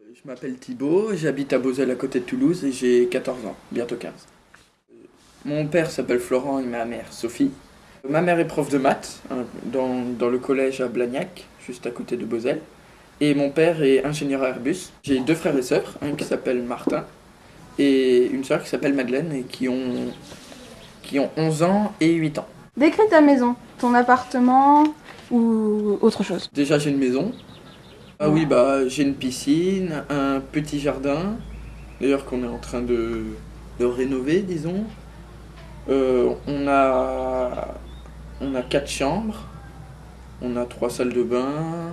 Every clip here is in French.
Je m'appelle Thibaut, j'habite à Beauzelle à côté de Toulouse et j'ai 14 ans, bientôt 15. Mon père s'appelle Florent et ma mère Sophie. Ma mère est prof de maths dans le collège à Blagnac, juste à côté de Beauzelle. Et mon père est ingénieur à Airbus. J'ai deux frères et sœurs, un qui s'appelle Martin et une sœur qui s'appelle Madeleine et qui ont 11 ans et 8 ans. Décris ta maison, ton appartement ou autre chose. Déjà j'ai une maison. Ah oui, j'ai une piscine, un petit jardin, d'ailleurs qu'on est en train de rénover, disons. On a quatre chambres, on a trois salles de bain,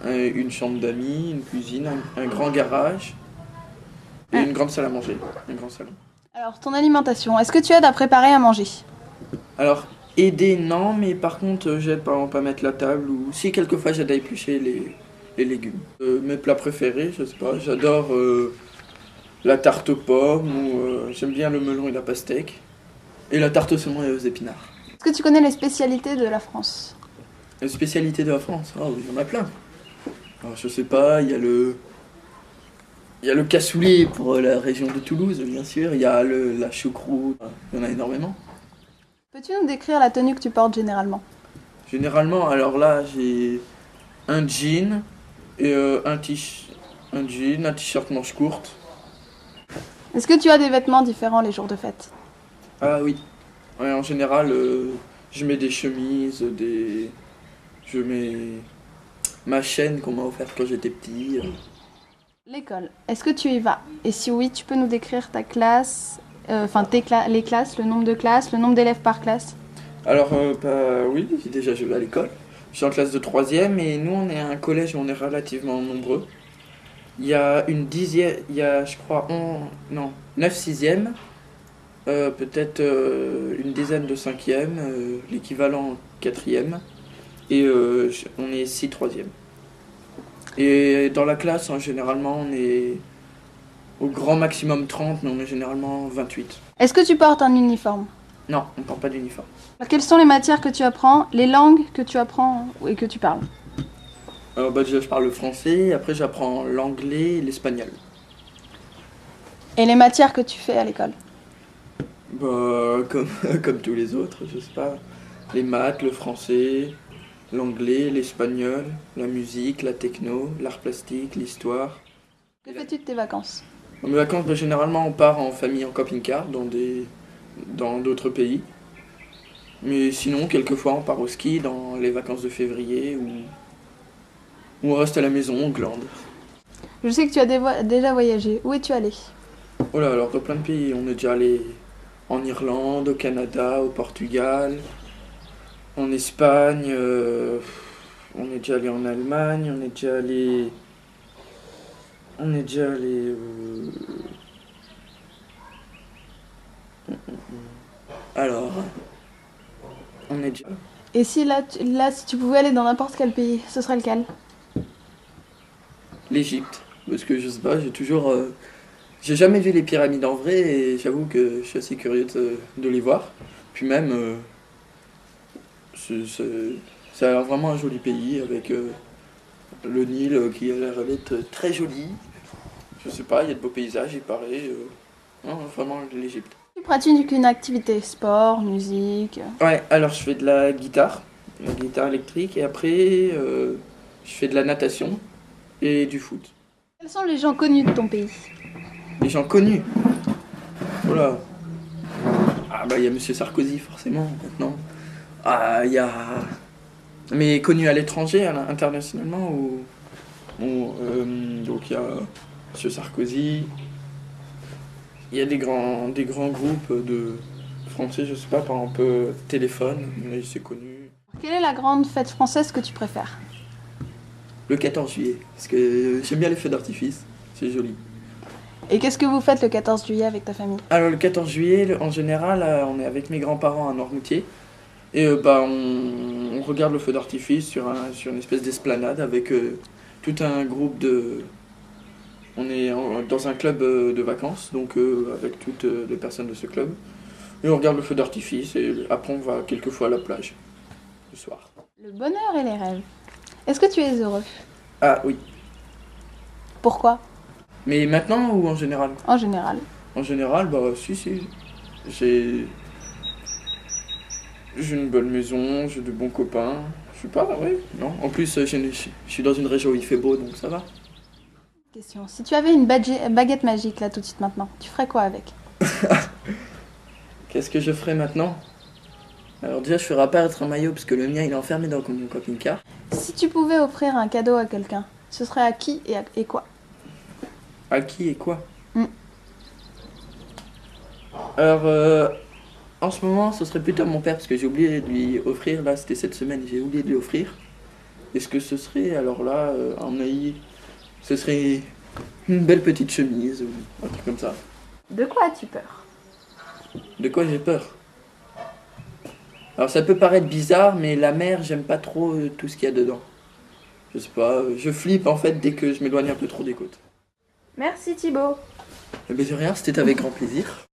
une chambre d'amis, une cuisine, un grand garage et une grande salle à manger, un grand salon. Alors, ton alimentation, est-ce que tu aides à préparer à manger? Alors, aider, non, mais par contre, j'aide par exemple à mettre la table ou si quelquefois j'aide à éplucher les légumes. Mes plats préférés, je sais pas, j'adore la tarte aux pommes ou j'aime bien le melon et la pastèque et la tarte au saumon et aux épinards. Est-ce que tu connais les spécialités de la France? Les spécialités de la France, oh, il y en a plein. Alors, je sais pas, il y a le cassoulet pour la région de Toulouse, bien sûr, il y a la choucroute, il y en a énormément. Peux-tu nous décrire la tenue que tu portes généralement? Généralement, alors là, j'ai un jean et un jean, un t-shirt manche courte. Est-ce que tu as des vêtements différents les jours de fête? Ah oui. Ouais, en général, je mets des chemises, je mets ma chaîne qu'on m'a offerte quand j'étais petit. L'école, est-ce que tu y vas? Et si oui, tu peux nous décrire ta classe, les classes, le nombre de classes, le nombre d'élèves par classe? Alors, oui, déjà je vais à l'école. Je suis en classe de troisième et nous on est à un collège où on est relativement nombreux. Il y a une dixième, il y a je crois, non, 9 sixièmes, peut-être une dizaine de cinquièmes, l'équivalent quatrième, et on est 6 troisièmes. Et dans la classe, généralement, on est au grand maximum 30, mais on est généralement 28. Est-ce que tu portes un uniforme? Non, on ne porte pas d'uniforme. Alors, quelles sont les matières que tu apprends, les langues que tu apprends et que tu parles? Alors, déjà, je parle le français, après j'apprends l'anglais et l'espagnol. Et les matières que tu fais à l'école? Comme tous les autres, je sais pas. Les maths, le français, l'anglais, l'espagnol, la musique, la techno, l'art plastique, l'histoire. Que fais-tu de tes vacances? Dans mes vacances, généralement, on part en famille en camping-car dans d'autres pays. Mais sinon, quelquefois, on part au ski dans les vacances de février ou on reste à la maison, on glande. Je sais que tu as déjà voyagé. Où es-tu allé? Oh là, alors dans plein de pays, on est déjà allé en Irlande, au Canada, au Portugal, en Espagne, on est déjà allé en Allemagne, alors, on est déjà... Et si si tu pouvais aller dans n'importe quel pays, ce serait lequel? L'Égypte, parce que je sais pas, j'ai jamais vu les pyramides en vrai et j'avoue que je suis assez curieux de les voir. Puis même, ça a l'air vraiment un joli pays avec le Nil qui a l'air d'être très joli. Je sais pas, il y a de beaux paysages, il paraît. Non, vraiment l'Égypte. Tu pratiques une activité, sport, musique? Ouais, alors je fais de la guitare électrique, et après je fais de la natation et du foot. Quels sont les gens connus de ton pays? Les gens connus. Voilà. Ah bah il y a Monsieur Sarkozy forcément maintenant. Ah il y a... Mais connu à l'étranger, internationalement, donc il y a Monsieur Sarkozy. Il y a des grands groupes de français, je sais pas, par exemple Téléphone, mais c'est connu. Quelle est la grande fête française que tu préfères? Le 14 juillet, parce que j'aime bien les feux d'artifice, c'est joli. Et qu'est-ce que vous faites le 14 juillet avec ta famille? Alors le 14 juillet, en général, on est avec mes grands-parents à Noirmoutier. Et on regarde le feu d'artifice sur une espèce d'esplanade avec tout un groupe de... On est dans un club de vacances, donc avec toutes les personnes de ce club. Et on regarde le feu d'artifice et après on va quelquefois à la plage, le soir. Le bonheur et les rêves. Est-ce que tu es heureux? Ah oui. Pourquoi? Mais maintenant ou en général? En général. En général, bah si, si. J'ai j'ai une bonne maison, j'ai de bons copains. Je sais pas, oui, non. En plus, je suis dans une région où il fait beau, donc ça va. Question. Si tu avais une baguette magique là tout de suite maintenant, tu ferais quoi avec? Qu'est-ce que je ferais maintenant? Alors déjà, je ferais apparaître un maillot parce que le mien, il est enfermé dans mon camping-car. Si tu pouvais offrir un cadeau à quelqu'un, ce serait à qui et quoi? À qui et quoi? Mm. Alors, en ce moment, ce serait plutôt à mon père parce que j'ai oublié de lui offrir. Là, c'était cette semaine, j'ai oublié de lui offrir. Est-ce que ce serait, alors là, à mon avis, ce serait une belle petite chemise ou un truc comme ça. De quoi as-tu peur? De quoi j'ai peur? Alors ça peut paraître bizarre, mais la mer, j'aime pas trop tout ce qu'il y a dedans. Je sais pas, je flippe en fait dès que je m'éloigne un peu trop des côtes. Merci Thibaut. Mais de rien, c'était avec grand plaisir.